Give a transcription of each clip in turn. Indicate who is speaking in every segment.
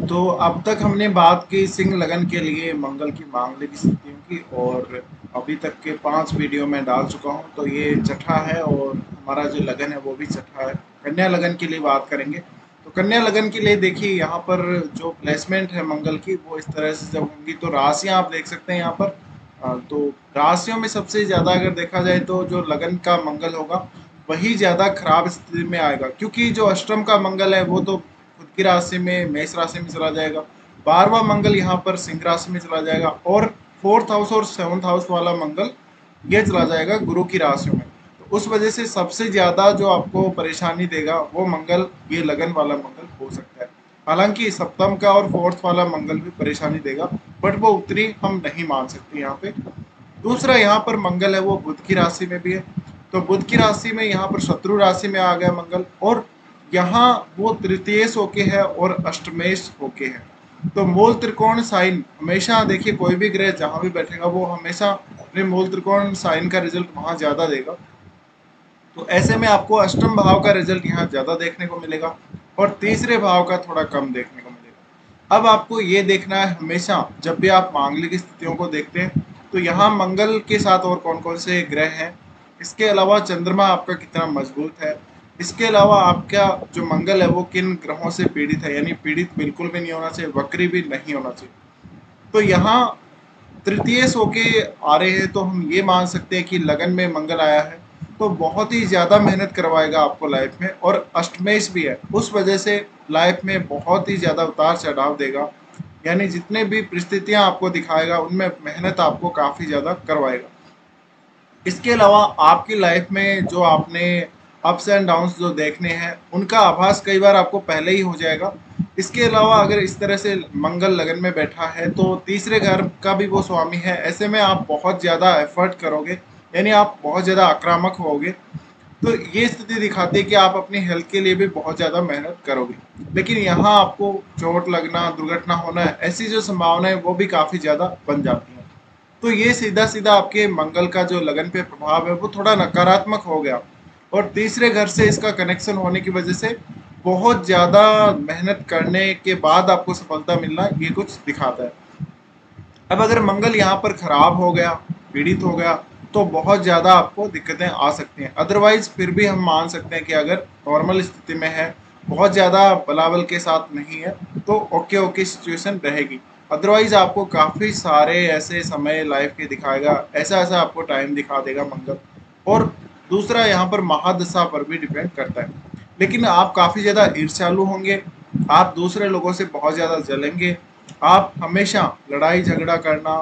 Speaker 1: तो अब तक हमने बात की सिंह लगन के लिए मंगल की मांगलिक स्थितियों की, और अभी तक के 5 वीडियो मैं डाल चुका हूं। तो ये छठा है और हमारा जो लगन है वो भी छठा है। कन्या लगन के लिए बात करेंगे। तो कन्या लगन के लिए देखिए, यहाँ पर जो प्लेसमेंट है मंगल की वो इस तरह से जब होंगी तो राशियां आप देख सकते हैं यहाँ पर। तो राशियों में सबसे ज़्यादा अगर देखा जाए तो जो लगन का मंगल होगा वही ज़्यादा खराब स्थिति में आएगा, क्योंकि जो अष्टम का मंगल है वो तो खुद की राशि में मेष राशि में चला जाएगा। 12वां मंगल यहाँ पर सिंह राशि में चला जाएगा, और 4th हाउस और 7th हाउस वाला मंगल ये चला जाएगा गुरु की राशियों में। तो उस वजह से सबसे ज्यादा जो आपको परेशानी देगा वो मंगल, ये लगन वाला मंगल हो सकता है। हालांकि सप्तम का और 4th वाला मंगल भी परेशानी देगा, बट वो उतनी हम नहीं मान सकते यहाँ पे। दूसरा यहाँ पर मंगल है वो बुध की राशि में भी है। तो बुध की राशि में यहाँ पर शत्रु राशि में आ गया मंगल, और यहाँ वो तृतीयेश होके है और अष्टमेश होके है। तो मूल त्रिकोण साइन हमेशा देखिए, कोई भी ग्रह जहां भी बैठेगा वो हमेशा अपने मूल त्रिकोण साइन का रिजल्ट वहां ज्यादा देगा। तो ऐसे में आपको अष्टम भाव का रिजल्ट यहाँ ज्यादा देखने को मिलेगा, और तीसरे भाव का थोड़ा कम देखने को मिलेगा। अब आपको ये देखना है हमेशा जब भी आप मांगलिक स्थितियों को देखते हैं, तो यहाँ मंगल के साथ और कौन कौन से ग्रह हैं, इसके अलावा चंद्रमा आपका कितना मजबूत है, इसके अलावा आपका जो मंगल है वो किन ग्रहों से पीड़ित है, यानी पीड़ित बिल्कुल भी नहीं होना चाहिए, वक्री भी नहीं होना चाहिए। तो यहाँ तृतीय सो के आ रहे हैं तो हम ये मान सकते हैं कि लगन में मंगल आया है तो बहुत ही ज्यादा मेहनत करवाएगा आपको लाइफ में, और अष्टमेश भी है उस वजह से लाइफ में बहुत ही ज्यादा उतार चढ़ाव देगा। यानी जितने भी परिस्थितियां आपको दिखाएगा उनमें मेहनत आपको काफी ज्यादा करवाएगा। इसके अलावा आपकी लाइफ में जो आपने अप्स एंड डाउन्स जो देखने हैं उनका आभास कई बार आपको पहले ही हो जाएगा। इसके अलावा अगर इस तरह से मंगल लगन में बैठा है तो तीसरे घर का भी वो स्वामी है, ऐसे में आप बहुत ज़्यादा एफर्ट करोगे, यानी आप बहुत ज़्यादा आक्रामक होगे। तो ये स्थिति दिखाती है कि आप अपनी हेल्थ के लिए भी बहुत ज़्यादा मेहनत करोगे, लेकिन यहाँ आपको चोट लगना, दुर्घटना होना, ऐसी जो संभावना है वो भी काफ़ी ज़्यादा बन जाती है। तो ये सीधा सीधा आपके मंगल का जो लगन पे प्रभाव है वो थोड़ा नकारात्मक हो गया, और तीसरे घर से इसका कनेक्शन होने की वजह से बहुत ज्यादा मेहनत करने के बाद आपको सफलता मिलना ये कुछ दिखाता है। अब अगर मंगल यहाँ पर खराब हो गया, पीड़ित हो गया, तो बहुत ज्यादा आपको दिक्कतें आ सकती हैं। अदरवाइज फिर भी हम मान सकते हैं कि अगर नॉर्मल स्थिति में है, बहुत ज्यादा बलाबल के साथ नहीं है, तो ओके ओके सिचुएशन रहेगी। अदरवाइज आपको काफी सारे ऐसे समय लाइफ के दिखाएगा, ऐसा ऐसा आपको टाइम दिखा देगा मंगल। और दूसरा यहाँ पर महादशा पर भी डिपेंड करता है। लेकिन आप काफी ज्यादा ईर्ष्यालु होंगे, आप दूसरे लोगों से बहुत ज्यादा जलेंगे, आप हमेशा लड़ाई झगड़ा करना,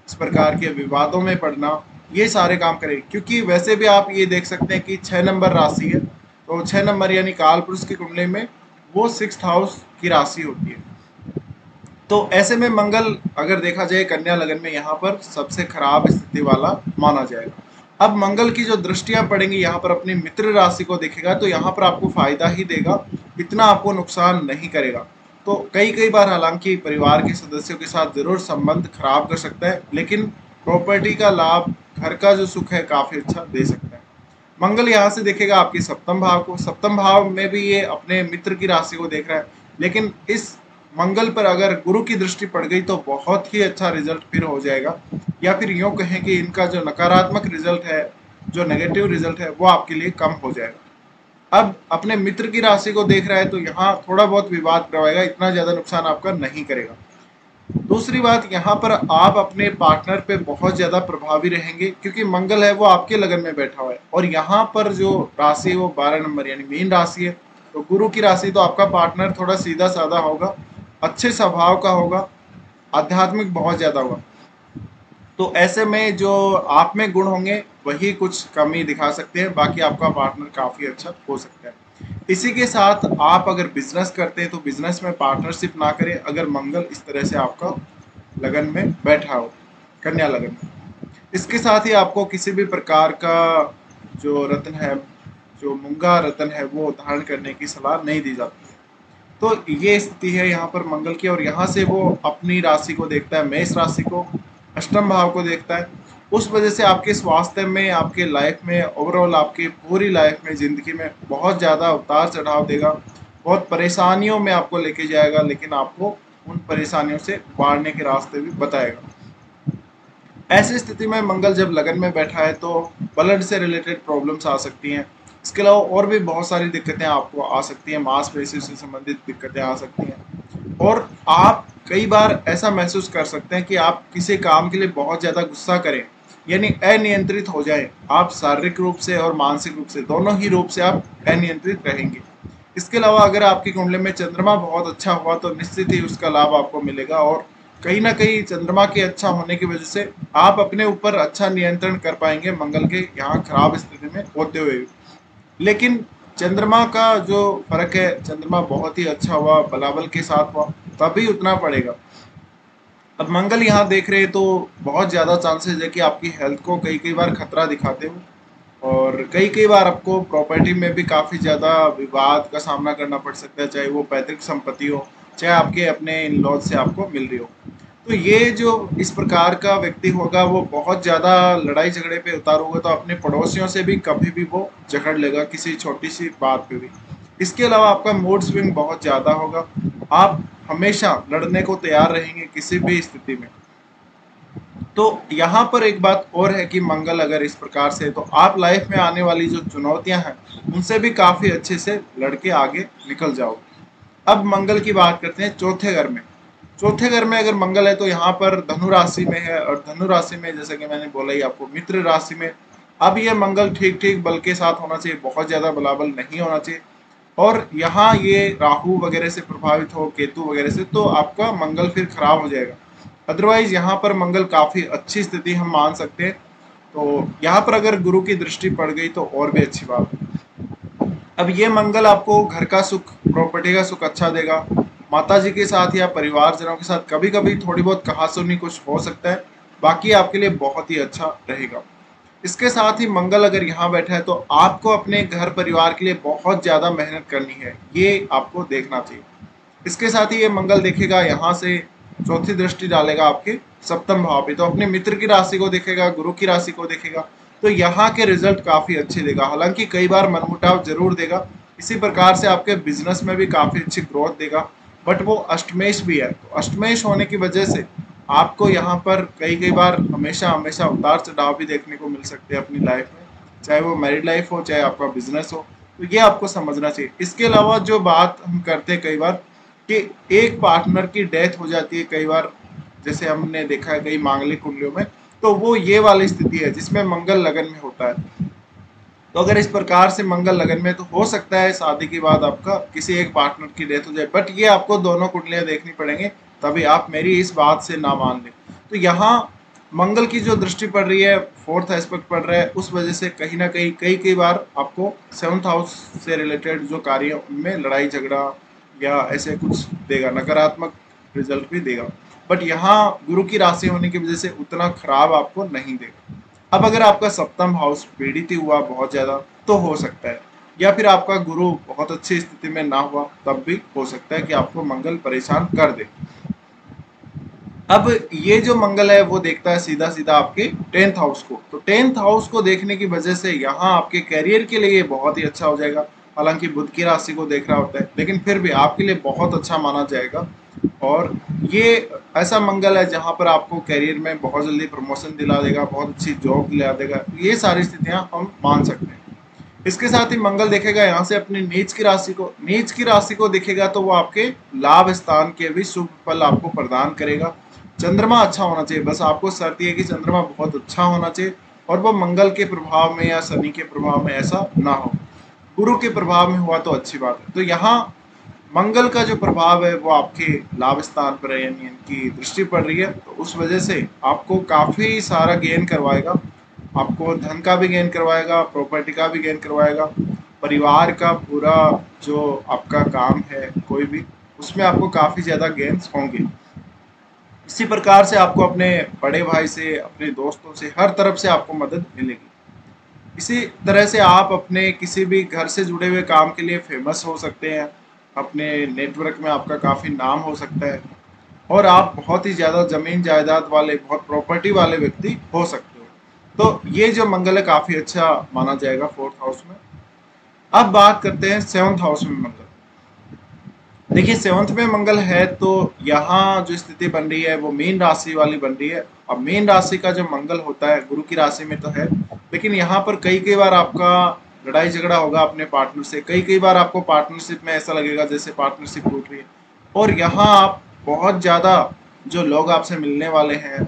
Speaker 1: इस प्रकार के विवादों में पड़ना, ये सारे काम करेंगे। क्योंकि वैसे भी आप ये देख सकते हैं कि 6 नंबर राशि है, तो 6 नंबर यानी काल पुरुष की कुंडली में वो 6th हाउस की राशि होती है। तो ऐसे में मंगल अगर देखा जाए कन्या लगन में यहाँ पर सबसे खराब स्थिति वाला माना जाएगा। अब मंगल की जो दृष्टियां पड़ेंगी यहाँ पर अपनी मित्र राशि को देखेगा तो यहाँ पर आपको फायदा ही देगा, इतना आपको नुकसान नहीं करेगा। तो कई कई बार हालांकि परिवार के सदस्यों के साथ जरूर संबंध खराब कर सकता है, लेकिन प्रॉपर्टी का लाभ, घर का जो सुख है काफी अच्छा दे सकता है। मंगल यहाँ से देखेगा आपके सप्तम भाव को, सप्तम भाव में भी ये अपने मित्र की राशि को देख रहा है, लेकिन इस मंगल पर अगर गुरु की दृष्टि पड़ गई तो बहुत ही अच्छा रिजल्ट फिर हो जाएगा। या फिर यूं कहें कि इनका जो नकारात्मक रिजल्ट है, जो नेगेटिव रिजल्ट है, वो आपके लिए कम हो जाएगा। अब अपने मित्र की राशि को देख रहा है तो यहाँ थोड़ा बहुत विवाद करवाएगा, इतना ज्यादा नुकसान आपका नहीं करेगा। दूसरी बात, यहाँ पर आप अपने पार्टनर पे बहुत ज्यादा प्रभावी रहेंगे, क्योंकि मंगल है वो आपके लगन में बैठा हुआ है, और यहाँ पर जो राशि है वो 12 नंबर यानी मीन राशि है। तो गुरु की राशि, तो आपका पार्टनर थोड़ा सीधा साधा होगा, अच्छे स्वभाव का होगा, आध्यात्मिक बहुत ज्यादा होगा। तो ऐसे में जो आप में गुण होंगे वही कुछ कमी दिखा सकते हैं, बाकी आपका पार्टनर काफी अच्छा हो सकता है। इसी के साथ आप अगर बिजनेस करते हैं तो बिजनेस में पार्टनरशिप ना करें अगर मंगल इस तरह से आपका लगन में बैठा हो, कन्या लगन में। इसके साथ ही आपको किसी भी प्रकार का जो रत्न है, जो मूंगा रत्न है, वो धारण करने की सलाह नहीं दी जाती है। तो ये स्थिति है यहाँ पर मंगल की, और यहाँ से वो अपनी राशि को देखता है, मेष राशि को, अष्टम भाव को देखता है। उस वजह से आपके स्वास्थ्य में, आपके लाइफ में, ओवरऑल आपकी पूरी लाइफ में, जिंदगी में बहुत ज़्यादा उतार चढ़ाव देगा, बहुत परेशानियों में आपको लेके जाएगा, लेकिन आपको उन परेशानियों से बाहरने के रास्ते भी बताएगा। ऐसी स्थिति में मंगल जब लगन में बैठा है तो ब्लड से रिलेटेड प्रॉब्लम्स आ सकती हैं। इसके अलावा और भी बहुत सारी दिक्कतें आपको आ सकती हैं, मांसपेशियों से संबंधित दिक्कतें आ सकती हैं और आप कई बार ऐसा महसूस कर सकते हैं कि आप किसी काम के लिए बहुत ज़्यादा गुस्सा करें, यानी अनियंत्रित हो जाए। आप शारीरिक रूप से और मानसिक रूप से, दोनों ही रूप से आप अनियंत्रित रहेंगे। इसके अलावा अगर आपकी कुंडली में चंद्रमा बहुत अच्छा हुआ तो निश्चित ही उसका लाभ आपको मिलेगा और कहीं ना कहीं चंद्रमा के अच्छा होने की वजह से आप अपने ऊपर अच्छा नियंत्रण कर पाएंगे मंगल के यहाँ खराब स्थिति में होते हुए भी। लेकिन चंद्रमा का जो फर्क है, चंद्रमा बहुत ही अच्छा हुआ, बलाबल के साथ हुआ, तभी उतना पड़ेगा। अब मंगल यहाँ देख रहे हैं तो बहुत ज़्यादा चांसेस है कि आपकी हेल्थ को कई कई बार खतरा दिखाते हो और कई कई बार आपको प्रॉपर्टी में भी काफ़ी ज़्यादा विवाद का सामना करना पड़ सकता है, चाहे वो पैतृक संपत्ति हो, चाहे आपके अपने इन लॉज से आपको मिल रही हो। तो ये जो इस प्रकार का व्यक्ति होगा वो बहुत ज़्यादा लड़ाई झगड़े पे उतार होगा, तो अपने पड़ोसियों से भी कभी भी वो झगड़ लेगा किसी छोटी सी बात पे भी। इसके अलावा आपका मूड स्विंग बहुत ज़्यादा होगा, आप हमेशा लड़ने को तैयार रहेंगे किसी भी स्थिति में। तो यहाँ पर एक बात और है कि मंगल अगर इस प्रकार से, तो आप लाइफ में आने वाली जो चुनौतियां हैं उनसे भी काफ़ी अच्छे से लड़के आगे निकल जाओगे। अब मंगल की बात करते हैं चौथे घर में। चौथे घर में अगर मंगल है तो यहाँ पर धनु राशि में है और धनु राशि में जैसे कि मैंने बोला ही आपको मित्र राशि में। अब ये मंगल ठीक ठीक बल के साथ होना चाहिए, बहुत ज़्यादा बलाबल नहीं होना चाहिए। और यहाँ ये राहु वगैरह से प्रभावित हो, केतु वगैरह से, तो आपका मंगल फिर खराब हो जाएगा। अदरवाइज यहाँ पर मंगल काफ़ी अच्छी स्थिति हम मान सकते हैं। तो यहाँ पर अगर गुरु की दृष्टि पड़ गई तो और भी अच्छी बात है। अब ये मंगल आपको घर का सुख, प्रॉपर्टी का सुख अच्छा देगा। माता जी के साथ या परिवारजनों के साथ कभी कभी थोड़ी बहुत कहासुनी कुछ हो सकता है, बाकी आपके लिए बहुत ही अच्छा रहेगा। इसके साथ ही मंगल अगर यहाँ बैठा है तो आपको अपने घर परिवार के लिए बहुत ज़्यादा मेहनत करनी है, ये आपको देखना चाहिए। इसके साथ ही ये मंगल देखेगा यहाँ से, चौथी दृष्टि डालेगा आपके सप्तम भाव पे, तो अपने मित्र की राशि को देखेगा, गुरु की राशि को देखेगा, तो यहाँ के रिजल्ट काफ़ी अच्छे देगा। हालांकि कई बार मनमुटाव जरूर देगा, इसी प्रकार से आपके बिजनेस में भी काफ़ी अच्छी ग्रोथ देगा, बट वो अष्टमेश भी है, तो अष्टमेश होने की वजह से आपको यहाँ पर कई कई बार हमेशा हमेशा उतार चढ़ाव भी देखने को मिल सकते हैं अपनी लाइफ में, चाहे वो मैरिड लाइफ हो चाहे आपका बिजनेस हो। तो ये आपको समझना चाहिए। इसके अलावा जो बात हम करते हैं कई बार कि एक पार्टनर की डेथ हो जाती है कई बार, जैसे हमने देखा है कई मांगलिक कुंडलियों में, तो वो ये वाली स्थिति है जिसमें मंगल लगन में होता है। तो अगर इस प्रकार से मंगल लगन में, तो हो सकता है शादी के बाद आपका किसी एक पार्टनर की डेथ हो जाए, बट ये आपको दोनों कुंडलियां देखनी पड़ेंगे, तभी आप मेरी इस बात से ना मान लें। तो यहाँ मंगल की जो दृष्टि पड़ रही है, फोर्थ एस्पेक्ट पड़ रहा है, उस वजह से कहीं ना कहीं कई कई बार आपको सेवंथ हाउस से रिलेटेड जो कार्य है उनमें लड़ाई झगड़ा या ऐसे कुछ देगा, नकारात्मक रिजल्ट भी देगा। बट यहाँ गुरु की राशि होने की वजह से उतना खराब आपको नहीं देगा। अब अगर आपका सप्तम हाउस पीड़ित हुआ बहुत ज्यादा तो हो सकता है, या फिर आपका गुरु बहुत अच्छी स्थिति में ना हुआ तब भी हो सकता है कि आपको मंगल परेशान कर दे। अब ये जो मंगल है वो देखता है सीधा सीधा आपके 10th हाउस को, तो 10th हाउस को देखने की वजह से यहाँ आपके कैरियर के लिए बहुत ही अच्छा हो जाएगा। हालांकि बुध की राशि को देख रहा होता है, लेकिन फिर भी आपके लिए बहुत अच्छा माना जाएगा। और ये ऐसा मंगल है जहाँ पर आपको कैरियर में बहुत जल्दी प्रमोशन दिला देगा, बहुत अच्छी जॉब दिला देगा। ये सारी स्थितियाँ हम मान सकते हैं। इसके साथ ही मंगल देखेगा यहाँ से अपनी नीच की राशि को, नीच की राशि को देखेगा तो वो आपके लाभ स्थान के भी शुभ फल आपको प्रदान करेगा। चंद्रमा अच्छा होना चाहिए, बस आपको शर्त यह है कि चंद्रमा बहुत अच्छा होना चाहिए और वो मंगल के प्रभाव में या शनि के प्रभाव में ऐसा ना हो। गुरु के प्रभाव में हुआ तो अच्छी बात है। तो यहाँ मंगल का जो प्रभाव है वो आपके लाभ स्थान पर है, यानी इनकी दृष्टि पड़ रही है, तो उस वजह से आपको काफी सारा गेन करवाएगा। आपको धन का भी गेन करवाएगा, प्रॉपर्टी का भी गेन करवाएगा, परिवार का पूरा जो आपका काम है कोई भी, उसमें आपको काफी ज्यादा गेन्स होंगे। इसी प्रकार से आपको अपने बड़े भाई से, अपने दोस्तों से, हर तरफ से आपको मदद मिलेगी। इसी तरह से आप अपने किसी भी घर से जुड़े हुए काम के लिए फेमस हो सकते हैं, अपने नेटवर्क में आपका काफ़ी नाम हो सकता है और आप बहुत ही ज़्यादा ज़मीन जायदाद वाले, बहुत प्रॉपर्टी वाले व्यक्ति हो सकते हो। तो ये जो मंगल है काफ़ी अच्छा माना जाएगा 4th हाउस में। अब बात करते हैं 7th हाउस में मंगल। देखिए 7th में मंगल है तो यहाँ जो स्थिति बन रही है वो मीन राशि वाली बन रही है। अब मीन राशि का जो मंगल होता है गुरु की राशि में तो है, लेकिन यहाँ पर कई कई बार आपका लड़ाई झगड़ा होगा अपने पार्टनर से। कई कई बार आपको पार्टनरशिप में ऐसा लगेगा जैसे पार्टनरशिप टूट रही है, और यहाँ आप बहुत ज़्यादा जो लोग आपसे मिलने वाले हैं,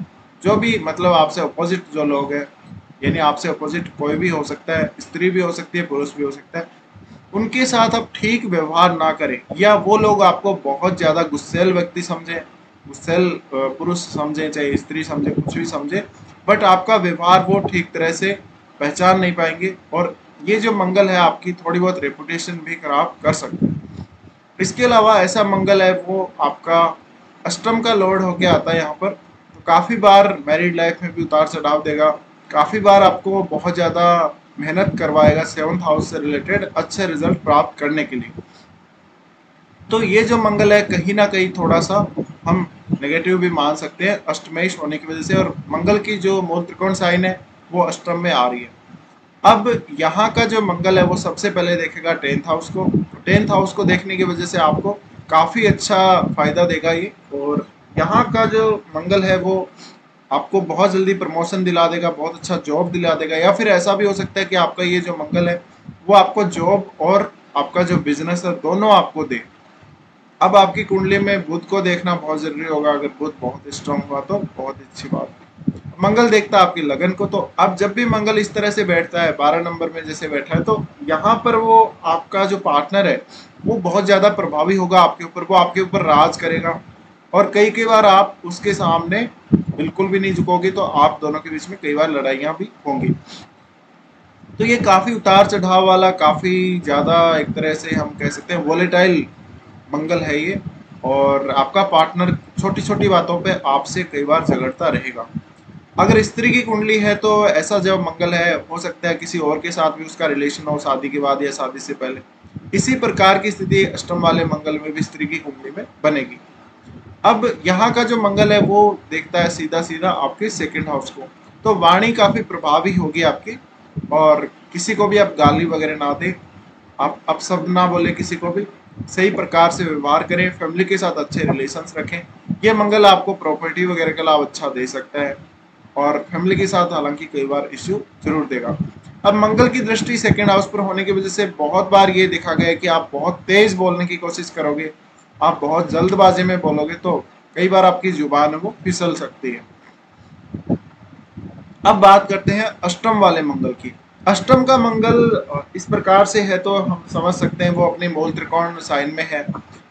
Speaker 1: जो भी मतलब आपसे अपोजिट जो लोग हैं, यानी आपसे अपोजिट कोई भी हो सकता है, स्त्री भी हो सकती है, पुरुष भी हो सकता है, उनके साथ आप ठीक व्यवहार ना करें, या वो लोग आपको बहुत ज्यादा गुस्सैल व्यक्ति समझे, गुस्सैल पुरुष समझे, चाहे स्त्री समझे, कुछ भी समझे, बट आपका व्यवहार वो ठीक तरह से पहचान नहीं पाएंगे, और ये जो मंगल है आपकी थोड़ी बहुत रेपुटेशन भी खराब कर सकते हैं। इसके अलावा ऐसा मंगल है वो आपका अष्टम का लॉर्ड होके आता है यहाँ पर, तो काफी बार मैरिड लाइफ में भी उतार चढ़ाव देगा, काफी बार आपको बहुत ज्यादा मेहनत करवाएगा 7th हाउस से रिलेटेड अच्छे रिजल्ट प्राप्त करने के लिए। तो ये जो मंगल है कहीं ना कहीं थोड़ा सा हम नेगेटिव भी मान सकते हैं अष्टमेश होने की वजह से, और मंगल की जो मूल त्रिकोण साइन है वो अष्टम में आ रही है। अब यहाँ का जो मंगल है वो सबसे पहले देखेगा 10th हाउस को। 10th हाउस को देखने की वजह से आपको काफी अच्छा फायदा देगा ये, और यहाँ का जो मंगल है वो आपको बहुत जल्दी प्रमोशन दिला देगा, बहुत अच्छा जॉब दिला देगा, या फिर ऐसा भी हो सकता है कि आपका ये जो मंगल है वो आपको जॉब और आपका जो बिजनेस है दोनों आपको दे। अब आपकी कुंडली में बुध को देखना बहुत जरूरी होगा, अगर बुध बहुत स्ट्रांग हुआ तो बहुत अच्छी बात है। मंगल देखता है आपकी लगन को, तो अब जब भी मंगल इस तरह से बैठता है 12 नंबर में जैसे बैठा है, तो यहाँ पर वो आपका जो पार्टनर है वो बहुत ज्यादा प्रभावी होगा आपके ऊपर, वो आपके ऊपर राज करेगा, और कई कई बार आप उसके सामने बिल्कुल भी नहीं झुकोगे, तो आप दोनों के बीच में कई बार लड़ाइयाँ भी होंगी। तो ये काफी उतार चढ़ाव वाला, काफी ज्यादा एक तरह से हम कह सकते हैं वोलेटाइल मंगल है ये, और आपका पार्टनर छोटी छोटी बातों पे आपसे कई बार झगड़ता रहेगा। अगर स्त्री की कुंडली है तो ऐसा जब मंगल है हो सकता है किसी और के साथ भी उसका रिलेशन हो शादी के बाद या शादी से पहले। इसी प्रकार की स्थिति अष्टम वाले मंगल में भी स्त्री की कुंडली में बनेगी। अब यहाँ का जो मंगल है वो देखता है सीधा सीधा आपके 2nd हाउस को, तो वाणी काफी प्रभावी होगी आपकी, और किसी को भी आप गाली वगैरह ना दें, आप सब ना बोले किसी को भी, सही प्रकार से व्यवहार करें, फैमिली के साथ अच्छे रिलेशंस रखें। ये मंगल आपको प्रॉपर्टी वगैरह का लाभ अच्छा दे सकता है, और फैमिली के साथ हालांकि कई बार इश्यू जरूर देगा। अब मंगल की दृष्टि 2nd हाउस पर होने की वजह से बहुत बार ये देखा गया है कि आप बहुत तेज बोलने की कोशिश करोगे, आप बहुत जल्दबाजी में बोलोगे, तो कई बार आपकी जुबान है वो फिसल सकती है। अब बात करते हैं अष्टम वाले मंगल की। अष्टम का मंगल इस प्रकार से है तो हम समझ सकते हैं वो अपने मूल त्रिकोण साइन में है,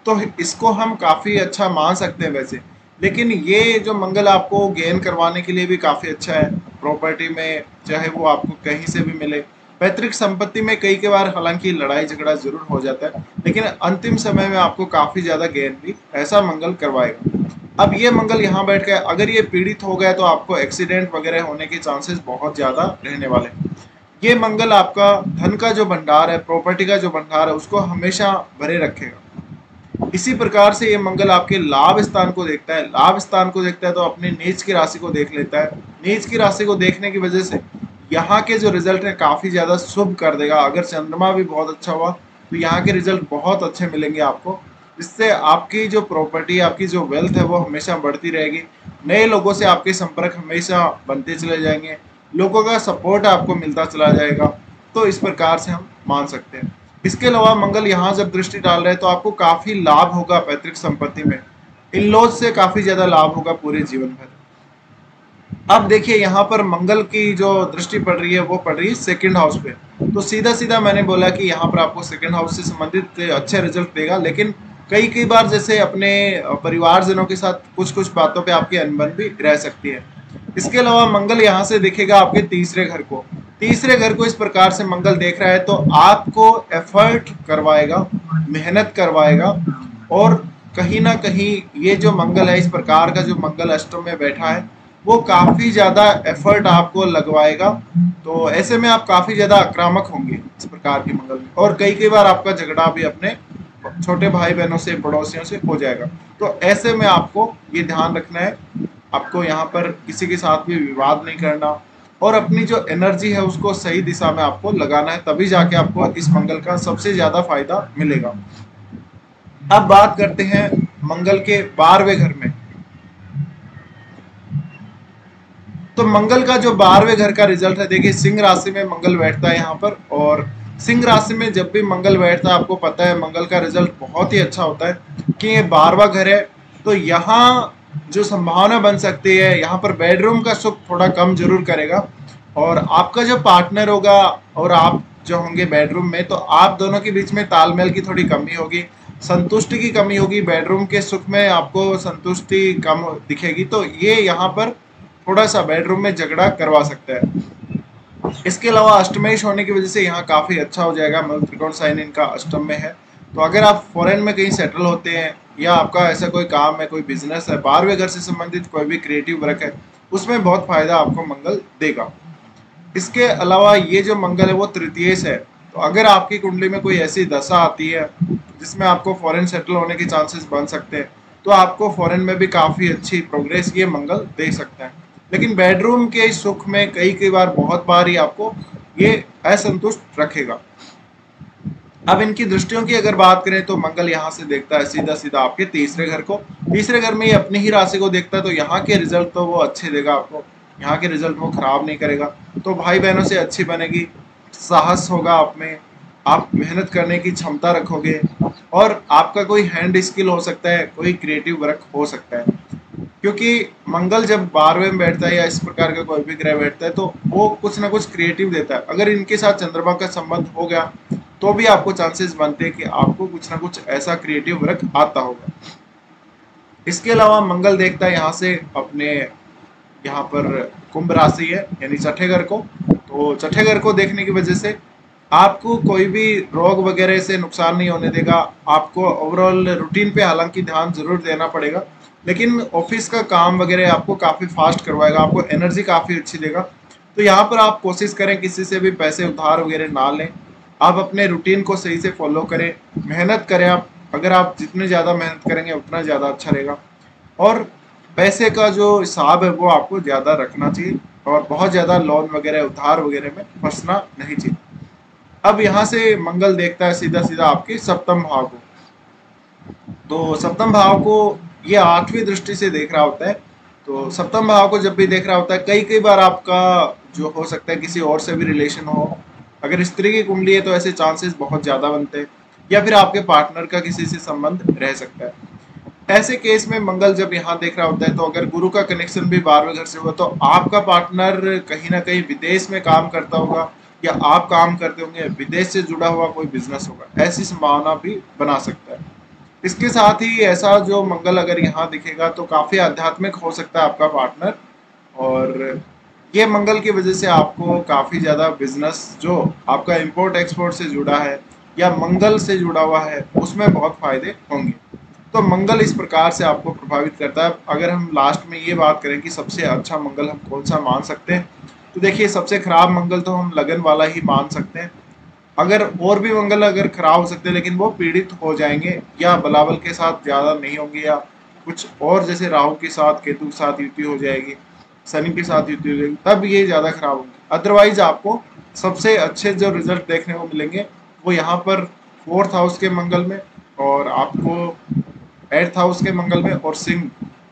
Speaker 1: तो इसको हम काफी अच्छा मान सकते हैं वैसे। लेकिन ये जो मंगल आपको गेन करवाने के लिए भी काफी अच्छा है प्रॉपर्टी में, चाहे वो आपको कहीं से भी मिले। पैतृक संपत्ति में कई के बार हालांकि लड़ाई झगड़ा जरूर हो जाता है, लेकिन अंतिम समय में आपको काफी ज्यादा गेन भी ऐसा मंगल करवाएगा। अब ये मंगल यहाँ बैठ के अगर ये पीड़ित हो गया तो आपको एक्सीडेंट वगैरह होने के चांसेस बहुत ज्यादा रहने वाले हैं। ये मंगल आपका धन का जो भंडार है, प्रॉपर्टी का जो भंडार है, उसको हमेशा भरे रखेगा। इसी प्रकार से ये मंगल आपके लाभ स्थान को देखता है, लाभ स्थान को देखता है तो अपने नीच की राशि को देख लेता है। नीच की राशि को देखने की वजह से यहाँ के जो रिजल्ट है काफी ज्यादा शुभ कर देगा। अगर चंद्रमा भी बहुत अच्छा हुआ तो यहाँ के रिजल्ट बहुत अच्छे मिलेंगे आपको, जिससे आपकी जो प्रॉपर्टी, आपकी जो वेल्थ है वो हमेशा बढ़ती रहेगी। नए लोगों से आपके संपर्क हमेशा बनते चले जाएंगे, लोगों का सपोर्ट आपको मिलता चला जाएगा। तो इस प्रकार से हम मान सकते हैं। इसके अलावा मंगल यहाँ जब दृष्टि डाल रहे हैं तो आपको काफी लाभ होगा पैतृक संपत्ति में, इन लॉज से काफी ज्यादा लाभ होगा पूरे जीवन भर। अब देखिए यहाँ पर मंगल की जो दृष्टि पड़ रही है वो पड़ रही है 2nd हाउस पे, तो सीधा सीधा मैंने बोला कि यहाँ पर आपको 2nd हाउस से संबंधित अच्छे रिजल्ट देगा, लेकिन कई कई बार जैसे अपने परिवारजनों के साथ कुछ कुछ बातों पे आपकी अनबन भी रह सकती है। इसके अलावा मंगल यहाँ से देखेगा आपके तीसरे घर को। तीसरे घर को इस प्रकार से मंगल देख रहा है तो आपको एफर्ट करवाएगा, मेहनत करवाएगा, और कहीं ना कहीं ये जो मंगल है, इस प्रकार का जो मंगल अष्टम में बैठा है, वो काफी ज्यादा एफर्ट आपको लगवाएगा। तो ऐसे में आप काफी ज्यादा आक्रामक होंगे इस प्रकार के मंगल में, और कई कई बार आपका झगड़ा भी अपने छोटे भाई बहनों से, पड़ोसियों से हो जाएगा। तो ऐसे में आपको ये ध्यान रखना है, आपको यहाँ पर किसी के साथ भी विवाद नहीं करना, और अपनी जो एनर्जी है उसको सही दिशा में आपको लगाना है, तभी जाके आपको इस मंगल का सबसे ज्यादा फायदा मिलेगा। अब बात करते हैं मंगल के 12वें घर में। तो मंगल का जो 12वें घर का रिजल्ट है, देखिए सिंह राशि में मंगल बैठता है यहाँ पर, और सिंह राशि में जब भी मंगल बैठता है आपको पता है मंगल का रिजल्ट बहुत ही अच्छा होता है कि ये 12वां घर है। तो यहाँ जो संभावना बन सकती है, यहाँ पर बेडरूम का सुख थोड़ा कम जरूर करेगा, और आपका जो पार्टनर होगा और आप जो होंगे बेडरूम में, तो आप दोनों के बीच में तालमेल की थोड़ी कमी होगी, संतुष्टि की कमी होगी, बेडरूम के सुख में आपको संतुष्टि कम दिखेगी। तो ये यहाँ पर थोड़ा सा बेडरूम में झगड़ा करवा सकता है। इसके अलावा अष्टमेश होने की वजह से यहाँ काफी अच्छा हो जाएगा, मल त्रिकोण साइन इनका अष्टम में है। तो अगर आप फॉरेन में कहीं सेटल होते हैं या आपका ऐसा कोई काम है, कोई बिजनेस है, 12वें घर से संबंधित कोई भी क्रिएटिव वर्क है, उसमें बहुत फायदा आपको मंगल देगा। इसके अलावा ये जो मंगल है वो तृतीयेश है। तो अगर आपकी कुंडली में कोई ऐसी दशा आती है जिसमें आपको फॉरेन सेटल होने के चांसेस बन सकते हैं, तो आपको फॉरेन में भी काफी अच्छी प्रोग्रेस ये मंगल दे सकता है। लेकिन बेडरूम के सुख में कई बार, बहुत बार ही आपको ये असंतुष्ट रखेगा। अब इनकी दृष्टियों की अगर बात करें तो मंगल यहाँ से देखता है सीधा सीधा आपके तीसरे घर को, तीसरे घर में ये अपनी ही राशि को देखता है। तो यहाँ के रिजल्ट तो वो अच्छे देगा आपको, यहाँ के रिजल्ट वो खराब नहीं करेगा। तो भाई बहनों से अच्छी बनेगी, साहस होगा आप में, आप मेहनत करने की क्षमता रखोगे, और आपका कोई हैंड स्किल हो सकता है, कोई क्रिएटिव वर्क हो सकता है। क्योंकि मंगल जब 12वें में बैठता है या इस प्रकार का कोई भी ग्रह बैठता है, तो वो कुछ ना कुछ क्रिएटिव देता है। अगर इनके साथ चंद्रमा का संबंध हो गया तो भी आपको चांसेस बनते हैं कि आपको कुछ ना कुछ ऐसा क्रिएटिव वर्क आता होगा। इसके अलावा मंगल देखता है यहाँ से अपने, यहाँ पर कुंभ राशि है यानी छठे घर को। तो छठे घर को देखने की वजह से आपको कोई भी रोग वगैरह से नुकसान नहीं होने देगा। आपको ओवरऑल रूटीन पे हालांकि ध्यान जरूर देना पड़ेगा, लेकिन ऑफिस का काम वगैरह आपको काफी फास्ट करवाएगा, आपको एनर्जी काफी अच्छी देगा। तो यहाँ पर आप कोशिश करें किसी से भी पैसे उधार वगैरह ना लें, आप अपने रूटीन को सही से फॉलो करें, मेहनत करें। आप अगर आप जितने ज़्यादा मेहनत करेंगे उतना ज़्यादा अच्छा रहेगा, और पैसे का जो हिसाब है वो आपको ज़्यादा रखना चाहिए, और बहुत ज़्यादा लोन वगैरह उधार वगैरह में फंसना नहीं चाहिए। अब यहाँ से मंगल देखता है सीधा सीधा आपके सप्तम भाव को। तो सप्तम भाव को ये 8वीं दृष्टि से देख रहा होता है। तो सप्तम भाव को जब भी देख रहा होता है, कई बार आपका जो हो सकता है किसी और से भी रिलेशन हो। अगर स्त्री की कुंडली है तो ऐसे चांसेस बहुत ज्यादा बनते हैं, या फिर आपके पार्टनर का किसी से संबंध रह सकता है। ऐसे केस में मंगल जब यहाँ देख रहा होता है, तो अगर गुरु का कनेक्शन भी 12वें घर से हुआ, तो आपका पार्टनर कहीं ना कहीं विदेश में काम करता होगा, या आप काम करते होंगे, विदेश से जुड़ा हुआ कोई बिजनेस होगा, ऐसी संभावना भी बना सकता है। इसके साथ ही ऐसा जो मंगल अगर यहाँ दिखेगा तो काफी आध्यात्मिक हो सकता है आपका पार्टनर, और ये मंगल की वजह से आपको काफी ज्यादा बिजनेस जो आपका इंपोर्ट एक्सपोर्ट से जुड़ा है या मंगल से जुड़ा हुआ है उसमें बहुत फायदे होंगे। तो मंगल इस प्रकार से आपको प्रभावित करता है। अगर हम लास्ट में ये बात करें कि सबसे अच्छा मंगल हम कौन सा मान सकते हैं, तो देखिए सबसे खराब मंगल तो हम लगन वाला ही मान सकते हैं। अगर और भी मंगल अगर खराब हो सकते हैं, लेकिन वो पीड़ित हो जाएंगे या बलाबल के साथ ज्यादा नहीं होंगे, या कुछ और जैसे राहु के साथ, केतु के साथ युति हो जाएगी, शनि के साथ युति हो जाएगी, तब ये ज्यादा खराब होंगे। अदरवाइज आपको सबसे अच्छे जो रिजल्ट देखने को मिलेंगे वो यहाँ पर 4th हाउस के मंगल में, और आपको 8th हाउस के मंगल में, और सिंह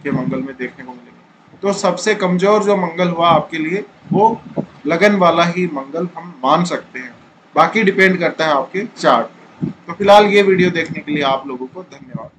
Speaker 1: के मंगल में देखने को मिलेंगे। तो सबसे कमजोर जो मंगल हुआ आपके लिए वो लगन वाला ही मंगल हम मान सकते हैं, बाकी डिपेंड करता है आपके चार्ट। तो फिलहाल ये वीडियो देखने के लिए आप लोगों को धन्यवाद।